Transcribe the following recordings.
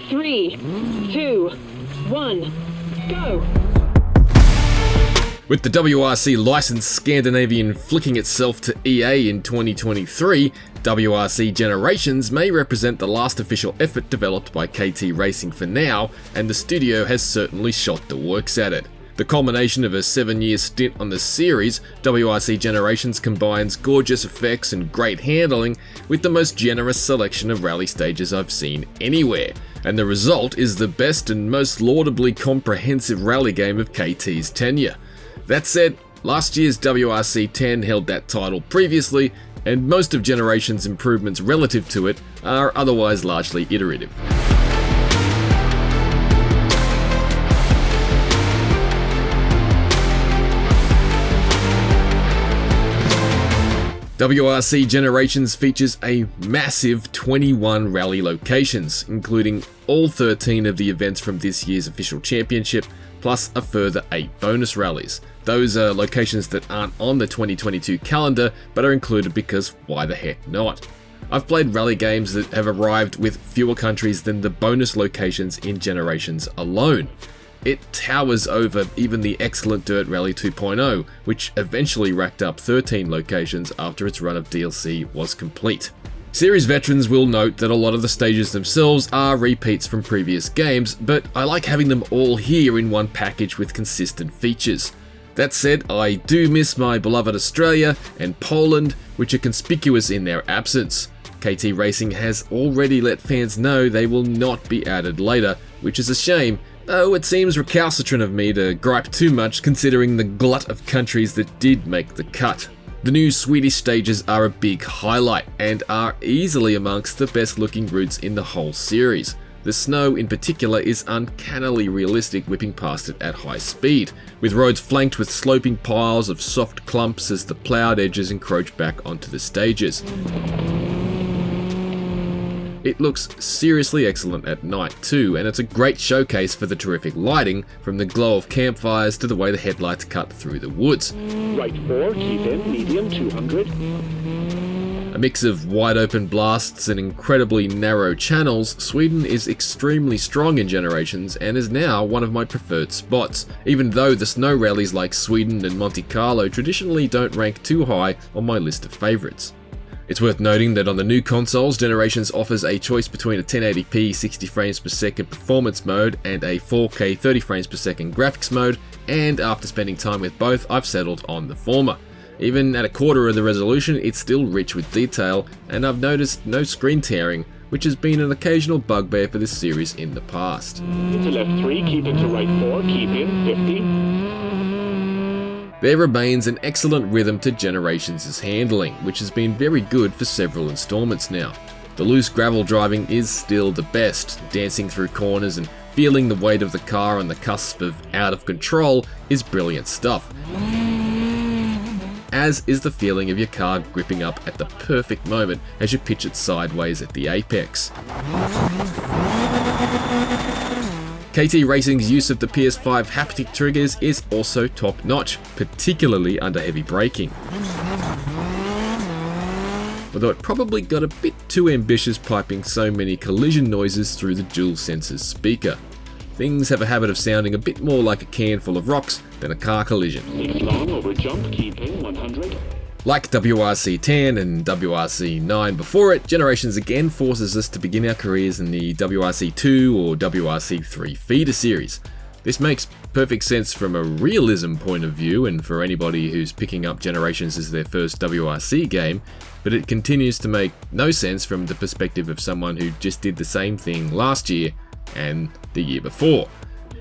3, 2, 1, go! With the WRC licensed Scandinavian flicking itself to EA in 2023, WRC Generations may represent the last official effort developed by KT Racing for now, and the studio has certainly shot the works at it. The culmination of a 7-year stint on the series, WRC Generations combines gorgeous effects and great handling with the most generous selection of rally stages I've seen anywhere, and the result is the best and most laudably comprehensive rally game of KT's tenure. That said, last year's WRC 10 held that title previously, and most of Generations' improvements relative to it are otherwise largely iterative. WRC Generations features a massive 21 rally locations, including all 13 of the events from this year's official championship, plus a further 8 bonus rallies. Those are locations that aren't on the 2022 calendar, but are included because why the heck not? I've played rally games that have arrived with fewer countries than the bonus locations in Generations alone. It towers over even the excellent Dirt Rally 2.0, which eventually racked up 13 locations after its run of DLC was complete. Series veterans will note that a lot of the stages themselves are repeats from previous games, but I like having them all here in one package with consistent features. That said, I do miss my beloved Australia and Poland, which are conspicuous in their absence. KT Racing has already let fans know they will not be added later, which is a shame, though it seems recalcitrant of me to gripe too much considering the glut of countries that did make the cut. The new Swedish stages are a big highlight and are easily amongst the best looking routes in the whole series. The snow in particular is uncannily realistic, whipping past it at high speed, with roads flanked with sloping piles of soft clumps as the ploughed edges encroach back onto the stages. It looks seriously excellent at night too, and it's a great showcase for the terrific lighting, from the glow of campfires to the way the headlights cut through the woods. Right 4, keep in, medium 200. A mix of wide open blasts and incredibly narrow channels, Sweden is extremely strong in Generations and is now one of my preferred spots, even though the snow rallies like Sweden and Monte Carlo traditionally don't rank too high on my list of favourites. It's worth noting that on the new consoles, Generations offers a choice between a 1080p 60 frames per second performance mode and a 4K 30 frames per second graphics mode, and after spending time with both, I've settled on the former. Even at a quarter of the resolution, it's still rich with detail, and I've noticed no screen tearing, which has been an occasional bugbear for this series in the past. Into left 3, keep into right 4, keep in, 50. There remains an excellent rhythm to Generations' handling, which has been very good for several installments now. The loose gravel driving is still the best. Dancing through corners and feeling the weight of the car on the cusp of out of control is brilliant stuff, as is the feeling of your car gripping up at the perfect moment as you pitch it sideways at the apex. KT Racing's use of the PS5 haptic triggers is also top notch, particularly under heavy braking. Although it probably got a bit too ambitious piping so many collision noises through the DualSense's speaker. Things have a habit of sounding a bit more like a can full of rocks than a car collision. 6 long over jump, keep in, 100. Like WRC 10 and WRC 9 before it, Generations again forces us to begin our careers in the WRC 2 or WRC 3 feeder series. This makes perfect sense from a realism point of view and for anybody who's picking up Generations as their first WRC game, but it continues to make no sense from the perspective of someone who just did the same thing last year and the year before.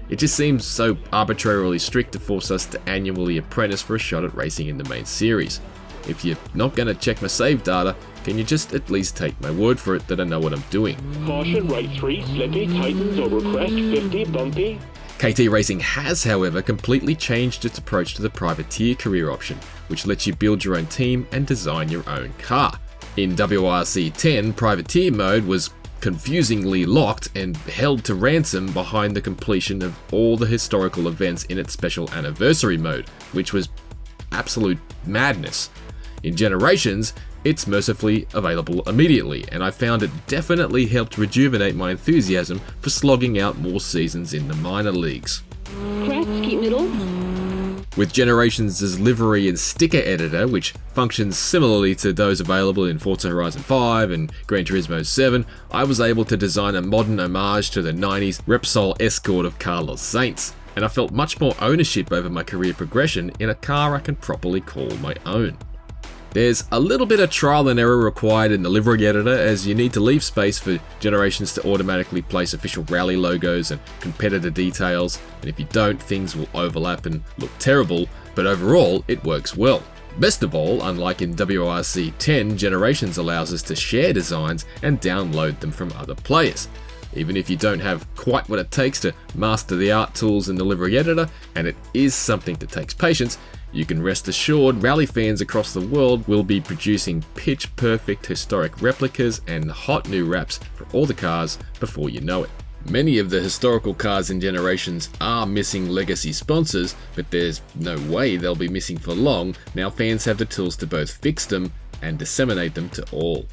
It just seems so arbitrarily strict to force us to annually apprentice for a shot at racing in the main series. If you're not going to check my save data, can you just at least take my word for it that I know what I'm doing? Caution, right 3, slippy, tightens over crest, 50, bumpy. KT Racing has, however, completely changed its approach to the privateer career option, which lets you build your own team and design your own car. In WRC 10, privateer mode was confusingly locked and held to ransom behind the completion of all the historical events in its special anniversary mode, which was absolute madness. In Generations, it's mercifully available immediately, and I found it definitely helped rejuvenate my enthusiasm for slogging out more seasons in the minor leagues. Crest, keep middle. With Generations' livery and sticker editor, which functions similarly to those available in Forza Horizon 5 and Gran Turismo 7, I was able to design a modern homage to the 90s Repsol Escort of Carlos Sainz, and I felt much more ownership over my career progression in a car I can properly call my own. There's a little bit of trial and error required in the livery editor, as you need to leave space for Generations to automatically place official rally logos and competitor details, and if you don't, things will overlap and look terrible, but overall it works well. Best of all, unlike in WRC 10, Generations allows us to share designs and download them from other players. Even if you don't have quite what it takes to master the art tools in the livery editor, and it is something that takes patience, you can rest assured rally fans across the world will be producing pitch-perfect historic replicas and hot new wraps for all the cars before you know it. Many of the historical cars in Generations are missing legacy sponsors, but there's no way they'll be missing for long. Now fans have the tools to both fix them and disseminate them to all.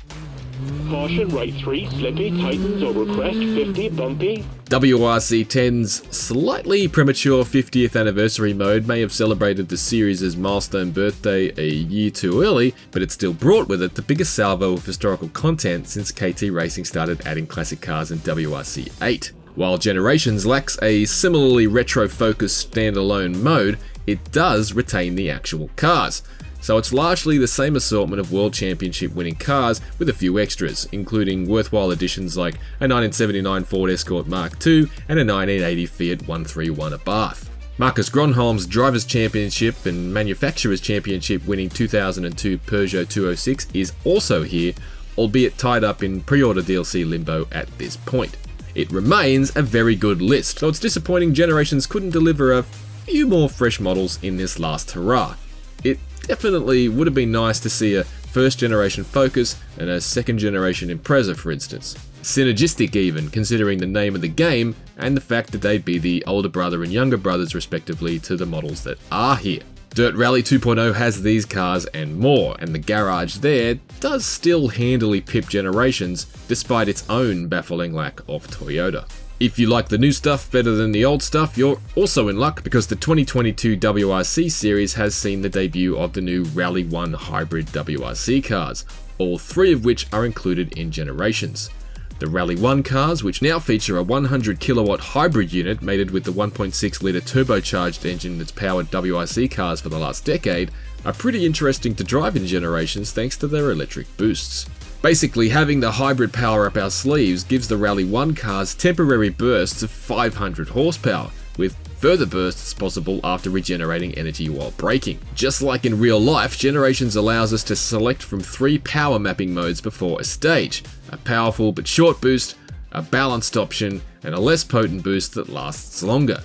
Caution, right 3, slippy, tightens over crest, 50, bumpy. WRC 10's slightly premature 50th anniversary mode may have celebrated the series' milestone birthday a year too early, but it still brought with it the biggest salvo of historical content since KT Racing started adding classic cars in WRC 8. While Generations lacks a similarly retro-focused standalone mode, it does retain the actual cars. So it's largely the same assortment of World Championship winning cars with a few extras, including worthwhile additions like a 1979 Ford Escort Mark II and a 1980 Fiat 131 Abarth. Marcus Gronholm's Drivers' Championship and Manufacturers' Championship winning 2002 Peugeot 206 is also here, albeit tied up in pre-order DLC limbo at this point. It remains a very good list, though it's disappointing Generations couldn't deliver a few more fresh models in this last hurrah. It definitely would have been nice to see a first generation Focus and a second generation Impreza, for instance. Synergistic even, considering the name of the game and the fact that they'd be the older brother and younger brothers respectively to the models that are here. Dirt Rally 2.0 has these cars and more, and the garage there does still handily pip Generations despite its own baffling lack of Toyota. If you like the new stuff better than the old stuff, you're also in luck because the 2022 WRC series has seen the debut of the new Rally 1 hybrid WRC cars, all three of which are included in Generations. The Rally 1 cars, which now feature a 100 kilowatt hybrid unit mated with the 1.6 litre turbocharged engine that's powered WRC cars for the last decade, are pretty interesting to drive in Generations thanks to their electric boosts. Basically, having the hybrid power up our sleeves gives the Rally 1 cars temporary bursts of 500 horsepower, with further bursts possible after regenerating energy while braking. Just like in real life, Generations allows us to select from 3 power mapping modes before a stage: a powerful but short boost, a balanced option, and a less potent boost that lasts longer.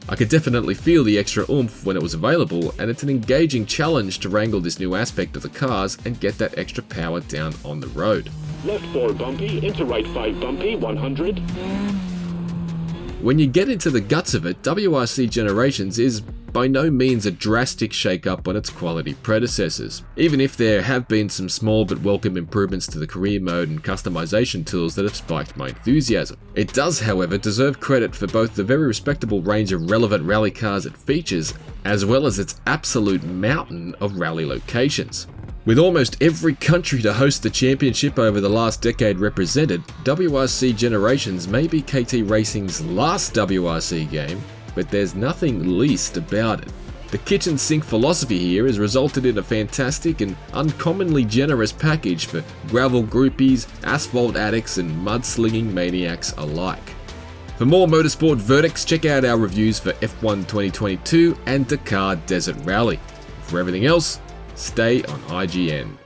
I could definitely feel the extra oomph when it was available, and it's an engaging challenge to wrangle this new aspect of the cars and get that extra power down on the road. Left 4 bumpy, into right 5 bumpy, 100. When you get into the guts of it, WRC Generations is by no means a drastic shake-up on its quality predecessors, even if there have been some small but welcome improvements to the career mode and customization tools that have spiked my enthusiasm. It does, however, deserve credit for both the very respectable range of relevant rally cars it features, as well as its absolute mountain of rally locations. With almost every country to host the championship over the last decade represented, WRC Generations may be KT Racing's last WRC game, but there's nothing least about it. The kitchen sink philosophy here has resulted in a fantastic and uncommonly generous package for gravel groupies, asphalt addicts, and mud-slinging maniacs alike. For more motorsport verdicts, check out our reviews for F1 2022 and Dakar Desert Rally. For everything else, stay on IGN.